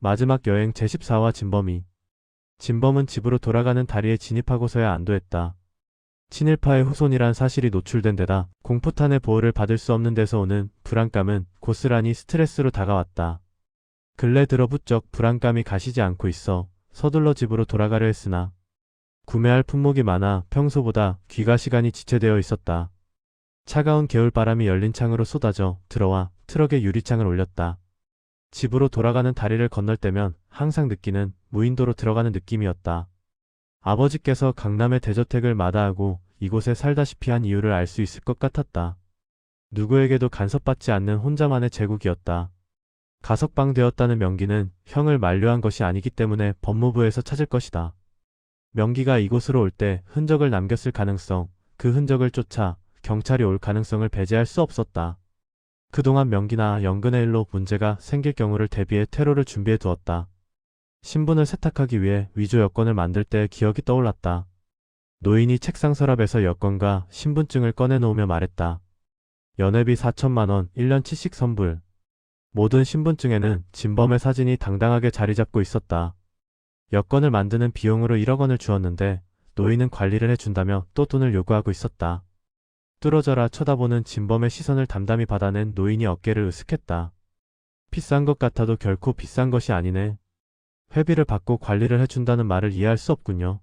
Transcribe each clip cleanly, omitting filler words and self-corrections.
마지막 여행 제14화 진범이. 진범은 집으로 돌아가는 다리에 진입하고서야 안도했다. 친일파의 후손이란 사실이 노출된 데다 공포탄의 보호를 받을 수 없는 데서 오는 불안감은 고스란히 스트레스로 다가왔다. 근래 들어 부쩍 불안감이 가시지 않고 있어 서둘러 집으로 돌아가려 했으나 구매할 품목이 많아 평소보다 귀가 시간이 지체되어 있었다. 차가운 겨울바람이 열린 창으로 쏟아져 들어와 트럭의 유리창을 올렸다. 집으로 돌아가는 다리를 건널 때면 항상 느끼는 무인도로 들어가는 느낌이었다. 아버지께서 강남의 대저택을 마다하고 이곳에 살다시피 한 이유를 알 수 있을 것 같았다. 누구에게도 간섭받지 않는 혼자만의 제국이었다. 가석방되었다는 명기는 형을 만류한 것이 아니기 때문에 법무부에서 찾을 것이다. 명기가 이곳으로 올 때 흔적을 남겼을 가능성, 그 흔적을 쫓아 경찰이 올 가능성을 배제할 수 없었다. 그동안 명기나 연근의 일로 문제가 생길 경우를 대비해 퇴로를 준비해 두었다. 신분을 세탁하기 위해 위조 여권을 만들 때의 기억이 떠올랐다. 노인이 책상 서랍에서 여권과 신분증을 꺼내놓으며 말했다. 연회비 4천만 원, 1년치씩 선불. 모든 신분증에는 진범의 사진이 당당하게 자리 잡고 있었다. 여권을 만드는 비용으로 1억 원을 주었는데 노인은 관리를 해준다며 또 돈을 요구하고 있었다. 뚫어져라 쳐다보는 진범의 시선을 담담히 받아낸 노인이 어깨를 으쓱했다. 비싼 것 같아도 결코 비싼 것이 아니네. 회비를 받고 관리를 해준다는 말을 이해할 수 없군요.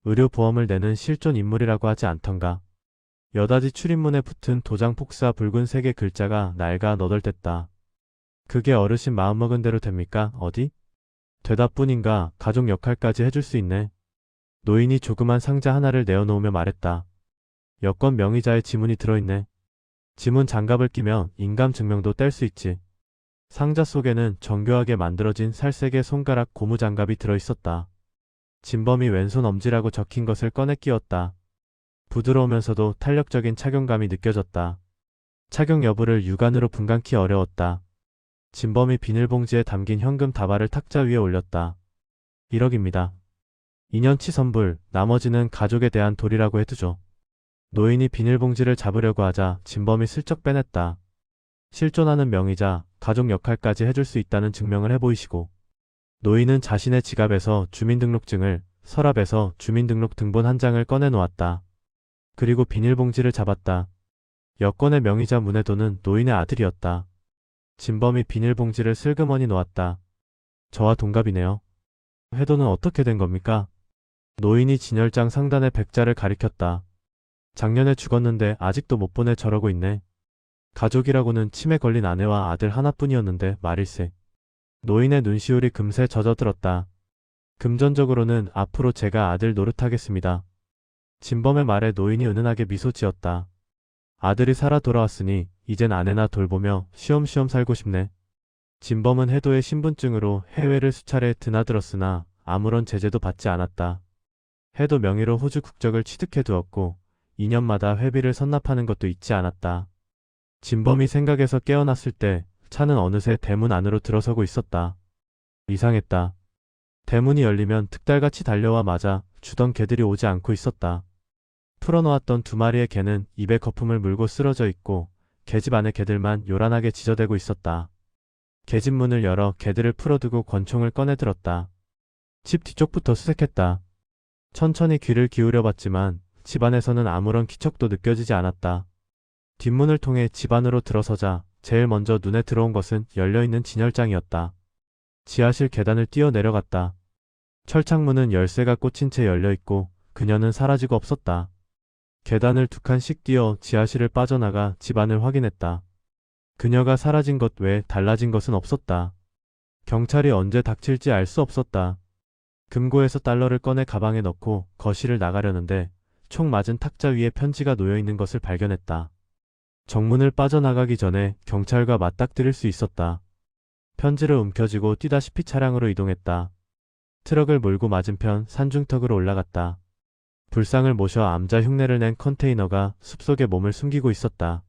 의료보험을 내는 실존 인물이라고 하지 않던가. 여닫이 출입문에 붙은 도장 폭사 붉은 3개 글자가 낡아 너덜댔다. 그게 어르신 마음먹은 대로 됩니까? 어디? 되다 뿐인가 가족 역할까지 해줄 수 있네. 노인이 조그만 상자 하나를 내어놓으며 말했다. 여권 명의자의 지문이 들어있네. 지문 장갑을 끼면 인감증명도 뗄 수 있지. 상자 속에는 정교하게 만들어진 살색의 손가락 고무장갑이 들어있었다. 진범이 왼손 엄지라고 적힌 것을 꺼내 끼웠다. 부드러우면서도 탄력적인 착용감이 느껴졌다. 착용 여부를 육안으로 분간키 어려웠다. 진범이 비닐봉지에 담긴 현금 다발을 탁자 위에 올렸다. 1억입니다. 2년치 선불, 나머지는 가족에 대한 도리라고 해두죠. 노인이 비닐봉지를 잡으려고 하자 진범이 슬쩍 빼냈다. 실존하는 명의자, 가족 역할까지 해줄 수 있다는 증명을 해보이시고. 노인은 자신의 지갑에서 주민등록증을, 서랍에서 주민등록등본 한 장을 꺼내놓았다. 그리고 비닐봉지를 잡았다. 여권의 명의자 문해도는 노인의 아들이었다. 진범이 비닐봉지를 슬그머니 놓았다. 저와 동갑이네요. 해도는 어떻게 된 겁니까? 노인이 진열장 상단의 백자를 가리켰다. 작년에 죽었는데 아직도 못 보내 저러고 있네. 가족이라고는 치매 걸린 아내와 아들 하나뿐이었는데 말일세. 노인의 눈시울이 금세 젖어들었다. 금전적으로는 앞으로 제가 아들 노릇하겠습니다. 진범의 말에 노인이 은은하게 미소 지었다. 아들이 살아 돌아왔으니 이젠 아내나 돌보며 쉬엄쉬엄 살고 싶네. 진범은 해도의 신분증으로 해외를 수차례 드나들었으나 아무런 제재도 받지 않았다. 해도 명의로 호주 국적을 취득해 두었고 2년마다 회비를 선납하는 것도 잊지 않았다. 진범이 생각에서 깨어났을 때 차는 어느새 대문 안으로 들어서고 있었다. 이상했다. 대문이 열리면 득달같이 달려와 맞아 주던 개들이 오지 않고 있었다. 풀어놓았던 2마리의 개는 입에 거품을 물고 쓰러져 있고 개집 안의 개들만 요란하게 지저대고 있었다. 개집 문을 열어 개들을 풀어두고 권총을 꺼내들었다. 집 뒤쪽부터 수색했다. 천천히 귀를 기울여봤지만 집 안에서는 아무런 기척도 느껴지지 않았다. 뒷문을 통해 집 안으로 들어서자 제일 먼저 눈에 들어온 것은 열려있는 진열장이었다. 지하실 계단을 뛰어 내려갔다. 철창문은 열쇠가 꽂힌 채 열려있고 그녀는 사라지고 없었다. 계단을 2칸씩 뛰어 지하실을 빠져나가 집 안을 확인했다. 그녀가 사라진 것 외에 달라진 것은 없었다. 경찰이 언제 닥칠지 알 수 없었다. 금고에서 달러를 꺼내 가방에 넣고 거실을 나가려는데 총 맞은 탁자 위에 편지가 놓여있는 것을 발견했다. 정문을 빠져나가기 전에 경찰과 맞닥뜨릴 수 있었다. 편지를 움켜쥐고 뛰다시피 차량으로 이동했다. 트럭을 몰고 맞은편 산중턱으로 올라갔다. 불상을 모셔 암자 흉내를 낸 컨테이너가 숲속에 몸을 숨기고 있었다.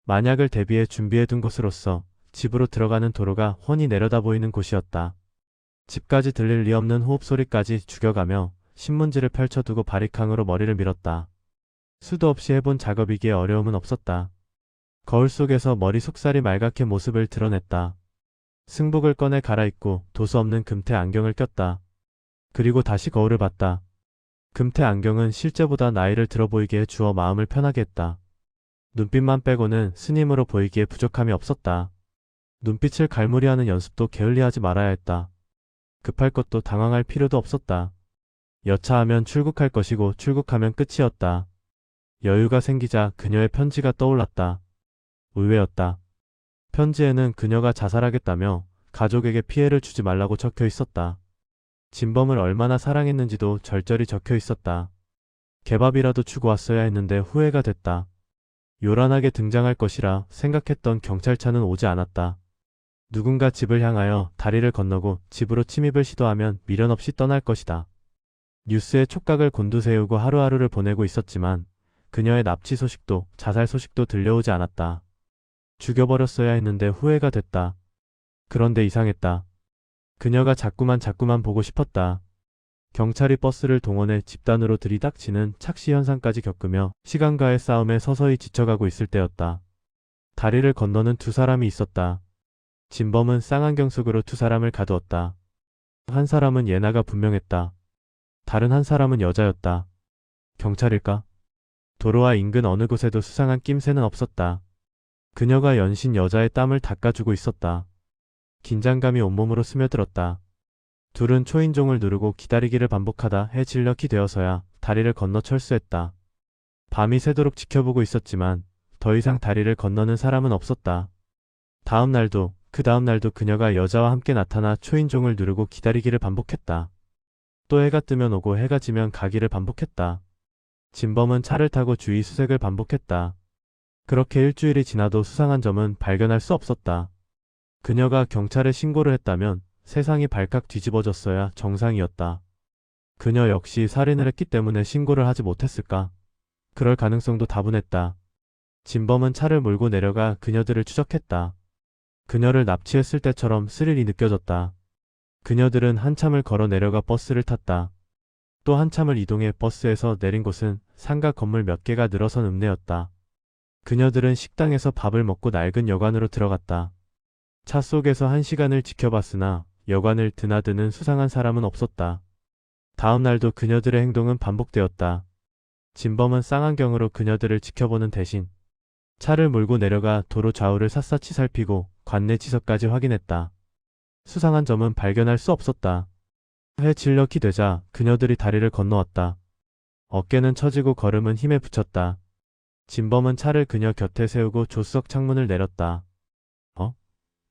만약을 대비해 준비해둔 곳으로서 집으로 들어가는 도로가 훤히 내려다 보이는 곳이었다. 집까지 들릴 리 없는 호흡소리까지 죽여가며 신문지를 펼쳐두고 바리캉으로 머리를 밀었다. 수도 없이 해본 작업이기에 어려움은 없었다. 거울 속에서 머리 속살이 말갛게 모습을 드러냈다. 승복을 꺼내 갈아입고 도수 없는 금태 안경을 꼈다. 그리고 다시 거울을 봤다. 금태 안경은 실제보다 나이를 들어 보이게 해주어 마음을 편하게 했다. 눈빛만 빼고는 스님으로 보이기에 부족함이 없었다. 눈빛을 갈무리하는 연습도 게을리하지 말아야 했다. 급할 것도 당황할 필요도 없었다. 여차하면 출국할 것이고 출국하면 끝이었다. 여유가 생기자 그녀의 편지가 떠올랐다. 의외였다. 편지에는 그녀가 자살하겠다며 가족에게 피해를 주지 말라고 적혀 있었다. 진범을 얼마나 사랑했는지도 절절히 적혀 있었다. 개밥이라도 주고 왔어야 했는데 후회가 됐다. 요란하게 등장할 것이라 생각했던 경찰차는 오지 않았다. 누군가 집을 향하여 다리를 건너고 집으로 침입을 시도하면 미련 없이 떠날 것이다. 뉴스에 촉각을 곤두세우고 하루하루를 보내고 있었지만 그녀의 납치 소식도 자살 소식도 들려오지 않았다. 죽여버렸어야 했는데 후회가 됐다. 그런데 이상했다. 그녀가 자꾸만 보고 싶었다. 경찰이 버스를 동원해 집단으로 들이닥치는 착시 현상까지 겪으며 시간과의 싸움에 서서히 지쳐가고 있을 때였다. 다리를 건너는 두 사람이 있었다. 진범은 쌍안경 속으로 두 사람을 가두었다. 한 사람은 예나가 분명했다. 다른 한 사람은 여자였다. 경찰일까? 도로와 인근 어느 곳에도 수상한 낌새는 없었다. 그녀가 연신 여자의 땀을 닦아주고 있었다. 긴장감이 온몸으로 스며들었다. 둘은 초인종을 누르고 기다리기를 반복하다 해질녘이 되어서야 다리를 건너 철수했다. 밤이 새도록 지켜보고 있었지만 더 이상 다리를 건너는 사람은 없었다. 다음 날도 그 다음 날도 그녀가 여자와 함께 나타나 초인종을 누르고 기다리기를 반복했다. 또 해가 뜨면 오고 해가 지면 가기를 반복했다. 진범은 차를 타고 주위 수색을 반복했다. 그렇게 일주일이 지나도 수상한 점은 발견할 수 없었다. 그녀가 경찰에 신고를 했다면 세상이 발칵 뒤집어졌어야 정상이었다. 그녀 역시 살인을 했기 때문에 신고를 하지 못했을까? 그럴 가능성도 다분했다. 진범은 차를 몰고 내려가 그녀들을 추적했다. 그녀를 납치했을 때처럼 스릴이 느껴졌다. 그녀들은 한참을 걸어 내려가 버스를 탔다. 또 한참을 이동해 버스에서 내린 곳은 상가 건물 몇 개가 늘어선 읍내였다. 그녀들은 식당에서 밥을 먹고 낡은 여관으로 들어갔다. 차 속에서 1시간을 지켜봤으나 여관을 드나드는 수상한 사람은 없었다. 다음 날도 그녀들의 행동은 반복되었다. 진범은 쌍안경으로 그녀들을 지켜보는 대신 차를 몰고 내려가 도로 좌우를 샅샅이 살피고 관내 지석까지 확인했다. 수상한 점은 발견할 수 없었다. 해질녘이 되자 그녀들이 다리를 건너왔다. 어깨는 처지고 걸음은 힘에 붙였다. 진범은 차를 그녀 곁에 세우고 조수석 창문을 내렸다.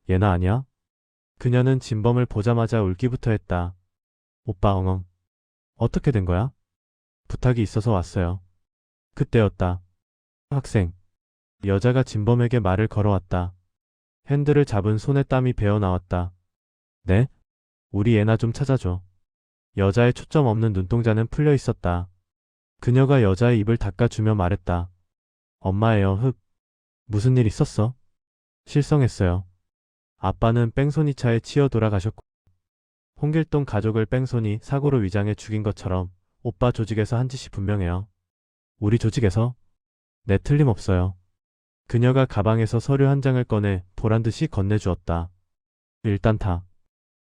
예나 아니야? 그녀는 진범을 보자마자 울기부터 했다. 오빠 엉엉. 어떻게 된 거야? 부탁이 있어서 왔어요. 그때였다. 학생. 여자가 진범에게 말을 걸어왔다. 핸들을 잡은 손에 땀이 배어 나왔다. 네? 우리 예나 좀 찾아줘. 여자의 초점 없는 눈동자는 풀려 있었다. 그녀가 여자의 입을 닦아주며 말했다. 엄마예요, 흑. 무슨 일 있었어? 실성했어요. 아빠는 뺑소니 차에 치여 돌아가셨고 홍길동 가족을 뺑소니 사고로 위장해 죽인 것처럼 오빠 조직에서 한 짓이 분명해요. 우리 조직에서? 네, 틀림없어요. 그녀가 가방에서 서류 한 장을 꺼내 보란듯이 건네주었다. 일단 타.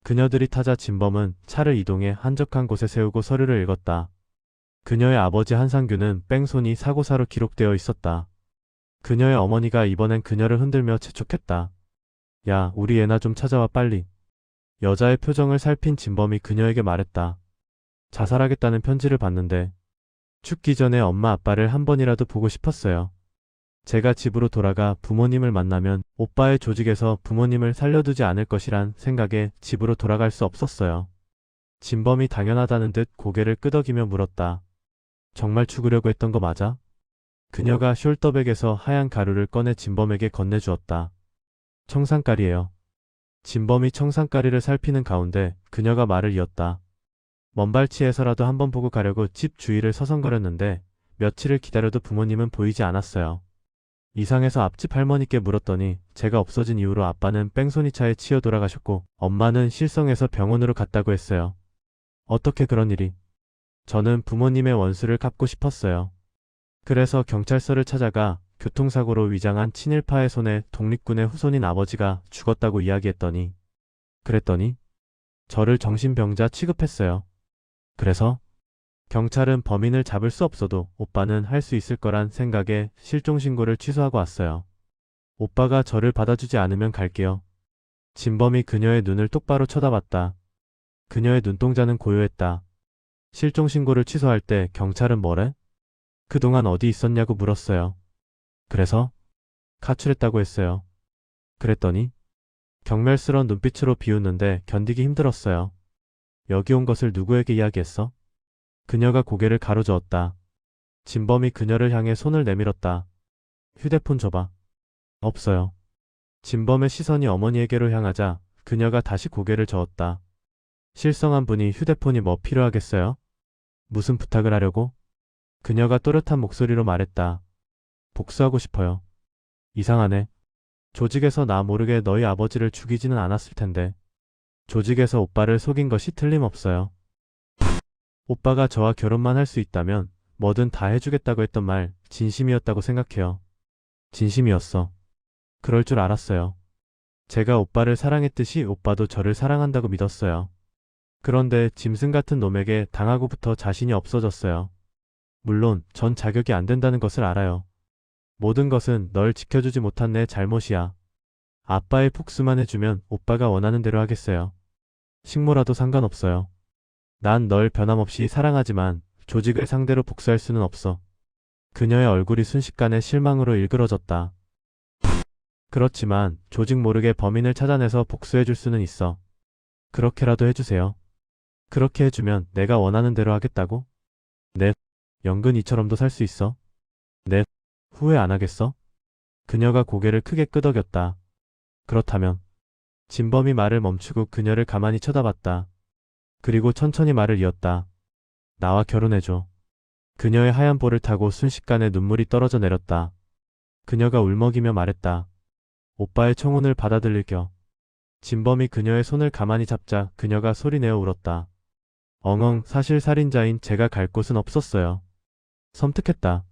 그녀들이 타자 진범은 차를 이동해 한적한 곳에 세우고 서류를 읽었다. 그녀의 아버지 한상규는 뺑소니 사고사로 기록되어 있었다. 그녀의 어머니가 이번엔 그녀를 흔들며 재촉했다. 야, 우리 예나 좀 찾아와 빨리. 여자의 표정을 살핀 진범이 그녀에게 말했다. 자살하겠다는 편지를 봤는데 죽기 전에 엄마 아빠를 한 번이라도 보고 싶었어요. 제가 집으로 돌아가 부모님을 만나면 오빠의 조직에서 부모님을 살려두지 않을 것이란 생각에 집으로 돌아갈 수 없었어요. 진범이 당연하다는 듯 고개를 끄덕이며 물었다. 정말 죽으려고 했던 거 맞아? 그녀가 숄더백에서 하얀 가루를 꺼내 진범에게 건네주었다. 청산가리예요. 진범이 청산가리를 살피는 가운데 그녀가 말을 이었다. 먼발치에서라도 한번 보고 가려고 집 주위를 서성거렸는데 며칠을 기다려도 부모님은 보이지 않았어요. 이상해서 앞집 할머니께 물었더니 제가 없어진 이후로 아빠는 뺑소니차에 치여 돌아가셨고 엄마는 실성해서 병원으로 갔다고 했어요. 어떻게 그런 일이? 저는 부모님의 원수를 갚고 싶었어요. 그래서 경찰서를 찾아가 교통사고로 위장한 친일파의 손에 독립군의 후손인 아버지가 죽었다고 이야기했더니 그랬더니 저를 정신병자 취급했어요. 그래서 경찰은 범인을 잡을 수 없어도 오빠는 할 수 있을 거란 생각에 실종신고를 취소하고 왔어요. 오빠가 저를 받아주지 않으면 갈게요. 진범이 그녀의 눈을 똑바로 쳐다봤다. 그녀의 눈동자는 고요했다. 실종신고를 취소할 때 경찰은 뭐래? 그동안 어디 있었냐고 물었어요. 그래서 가출했다고 했어요. 그랬더니 경멸스러운 눈빛으로 비웃는데 견디기 힘들었어요. 여기 온 것을 누구에게 이야기했어? 그녀가 고개를 가로저었다. 진범이 그녀를 향해 손을 내밀었다. 휴대폰 줘봐. 없어요. 진범의 시선이 어머니에게로 향하자 그녀가 다시 고개를 저었다. 실성한 분이 휴대폰이 뭐 필요하겠어요? 무슨 부탁을 하려고? 그녀가 또렷한 목소리로 말했다. 복수하고 싶어요. 이상하네. 조직에서 나 모르게 너희 아버지를 죽이지는 않았을 텐데. 조직에서 오빠를 속인 것이 틀림없어요. 오빠가 저와 결혼만 할 수 있다면 뭐든 다 해주겠다고 했던 말 진심이었다고 생각해요. 진심이었어. 그럴 줄 알았어요. 제가 오빠를 사랑했듯이 오빠도 저를 사랑한다고 믿었어요. 그런데 짐승 같은 놈에게 당하고부터 자신이 없어졌어요. 물론 전 자격이 안 된다는 것을 알아요. 모든 것은 널 지켜주지 못한 내 잘못이야. 아빠의 복수만 해주면 오빠가 원하는 대로 하겠어요. 식모라도 상관없어요. 난 널 변함없이 사랑하지만 조직을 상대로 복수할 수는 없어. 그녀의 얼굴이 순식간에 실망으로 일그러졌다. 그렇지만 조직 모르게 범인을 찾아내서 복수해줄 수는 있어. 그렇게라도 해주세요. 그렇게 해주면 내가 원하는 대로 하겠다고? 네. 영근이처럼도 살 수 있어? 네. 후회 안 하겠어? 그녀가 고개를 크게 끄덕였다. 그렇다면 진범이 말을 멈추고 그녀를 가만히 쳐다봤다. 그리고 천천히 말을 이었다. 나와 결혼해줘. 그녀의 하얀 볼을 타고 순식간에 눈물이 떨어져 내렸다. 그녀가 울먹이며 말했다. 오빠의 청혼을 받아들일겨. 진범이 그녀의 손을 가만히 잡자 그녀가 소리내어 울었다. 엉엉 사실 살인자인 제가 갈 곳은 없었어요. 섬뜩했다.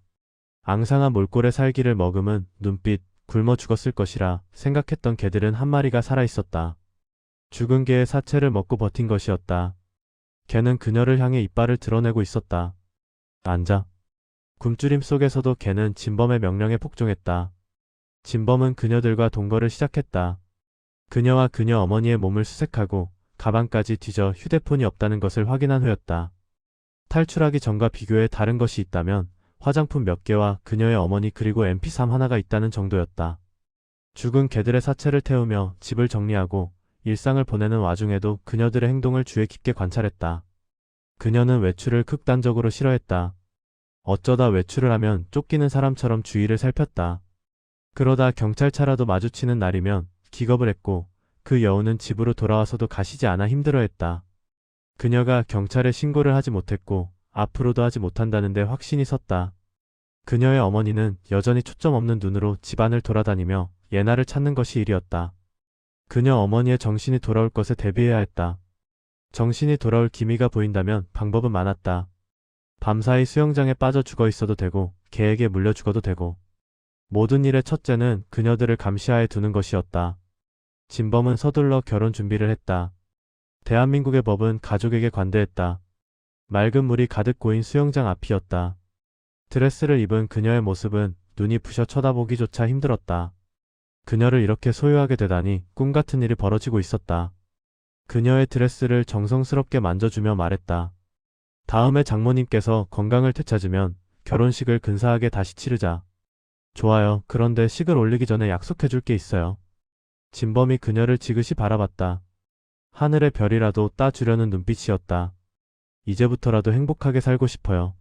앙상한 몰골의 살기를 머금은 눈빛, 굶어 죽었을 것이라 생각했던 개들은 한 마리가 살아있었다. 죽은 개의 사체를 먹고 버틴 것이었다. 개는 그녀를 향해 이빨을 드러내고 있었다. 앉아. 굶주림 속에서도 개는 진범의 명령에 복종했다. 진범은 그녀들과 동거를 시작했다. 그녀와 그녀 어머니의 몸을 수색하고 가방까지 뒤져 휴대폰이 없다는 것을 확인한 후였다. 탈출하기 전과 비교해 다른 것이 있다면 화장품 몇 개와 그녀의 어머니 그리고 mp3 하나가 있다는 정도였다. 죽은 개들의 사체를 태우며 집을 정리하고 일상을 보내는 와중에도 그녀들의 행동을 주의 깊게 관찰했다. 그녀는 외출을 극단적으로 싫어했다. 어쩌다 외출을 하면 쫓기는 사람처럼 주위를 살폈다. 그러다 경찰차라도 마주치는 날이면 기겁을 했고 그 여우는 집으로 돌아와서도 가시지 않아 힘들어했다. 그녀가 경찰에 신고를 하지 못했고 앞으로도 하지 못한다는 데 확신이 섰다. 그녀의 어머니는 여전히 초점 없는 눈으로 집안을 돌아다니며 예나를 찾는 것이 일이었다. 그녀 어머니의 정신이 돌아올 것에 대비해야 했다. 정신이 돌아올 기미가 보인다면 방법은 많았다. 밤사이 수영장에 빠져 죽어 있어도 되고 개에게 물려 죽어도 되고 모든 일의 첫째는 그녀들을 감시하에 두는 것이었다. 진범은 서둘러 결혼 준비를 했다. 대한민국의 법은 가족에게 관대했다. 맑은 물이 가득 고인 수영장 앞이었다. 드레스를 입은 그녀의 모습은 눈이 부셔 쳐다보기조차 힘들었다. 그녀를 이렇게 소유하게 되다니 꿈같은 일이 벌어지고 있었다. 그녀의 드레스를 정성스럽게 만져주며 말했다. 다음에 장모님께서 건강을 되찾으면 결혼식을 근사하게 다시 치르자. 좋아요. 그런데 식을 올리기 전에 약속해줄 게 있어요. 진범이 그녀를 지그시 바라봤다. 하늘의 별이라도 따주려는 눈빛이었다. 이제부터라도 행복하게 살고 싶어요.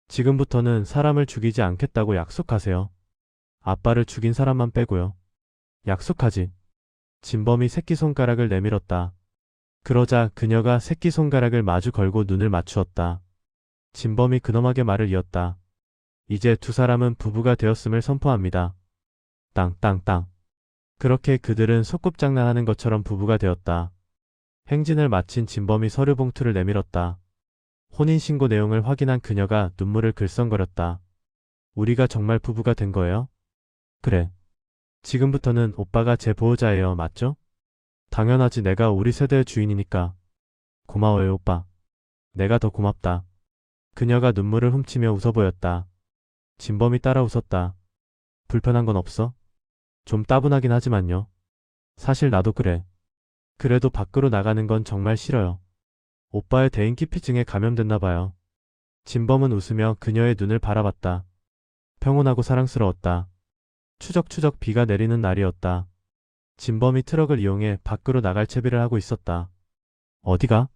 지금부터는 사람을 죽이지 않겠다고 약속하세요. 아빠를 죽인 사람만 빼고요. 약속하지. 진범이 새끼손가락을 내밀었다. 그러자 그녀가 새끼손가락을 마주 걸고 눈을 맞추었다. 진범이 근엄하게 말을 이었다. 이제 두 사람은 부부가 되었음을 선포합니다. 땅땅땅. 그렇게 그들은 소꿉장난하는 것처럼 부부가 되었다. 행진을 마친 진범이 서류 봉투를 내밀었다. 혼인신고 내용을 확인한 그녀가 눈물을 글썽거렸다. 우리가 정말 부부가 된 거예요? 그래. 지금부터는 오빠가 제 보호자예요. 맞죠? 당연하지 내가 우리 세대의 주인이니까. 고마워요 오빠. 내가 더 고맙다. 그녀가 눈물을 훔치며 웃어 보였다. 진범이 따라 웃었다. 불편한 건 없어? 좀 따분하긴 하지만요. 사실 나도 그래. 그래도 밖으로 나가는 건 정말 싫어요. 오빠의 대인기피증에 감염됐나 봐요. 진범은 웃으며 그녀의 눈을 바라봤다. 평온하고 사랑스러웠다. 추적추적 비가 내리는 날이었다. 진범이 트럭을 이용해 밖으로 나갈 채비를 하고 있었다. 어디가?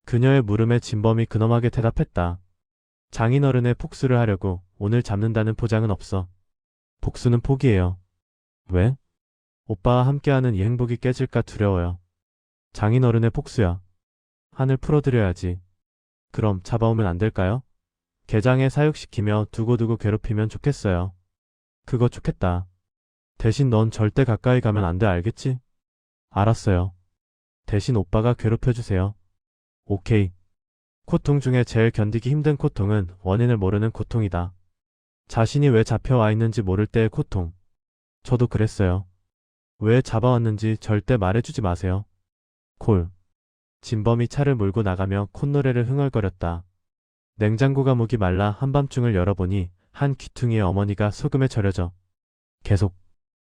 그녀의 물음에 진범이 근엄하게 대답했다. 장인어른의 복수를 하려고 오늘 잡는다는 포장은 없어. 복수는 포기해요. 왜? 오빠와 함께하는 이 행복이 깨질까 두려워요. 장인어른의 복수야. 한을 풀어드려야지. 그럼 잡아오면 안 될까요? 게장에 사육시키며 두고두고 괴롭히면 좋겠어요. 그거 좋겠다. 대신 넌 절대 가까이 가면 안 돼 알겠지? 알았어요. 대신 오빠가 괴롭혀주세요. 오케이. 고통 중에 제일 견디기 힘든 고통은 원인을 모르는 고통이다. 자신이 왜 잡혀와 있는지 모를 때의 고통. 저도 그랬어요. 왜 잡아왔는지 절대 말해주지 마세요. 콜. 진범이 차를 몰고 나가며 콧노래를 흥얼거렸다. 냉장고가 목이 말라 한밤중을 열어보니 한 귀퉁이의 어머니가 소금에 절여져 계속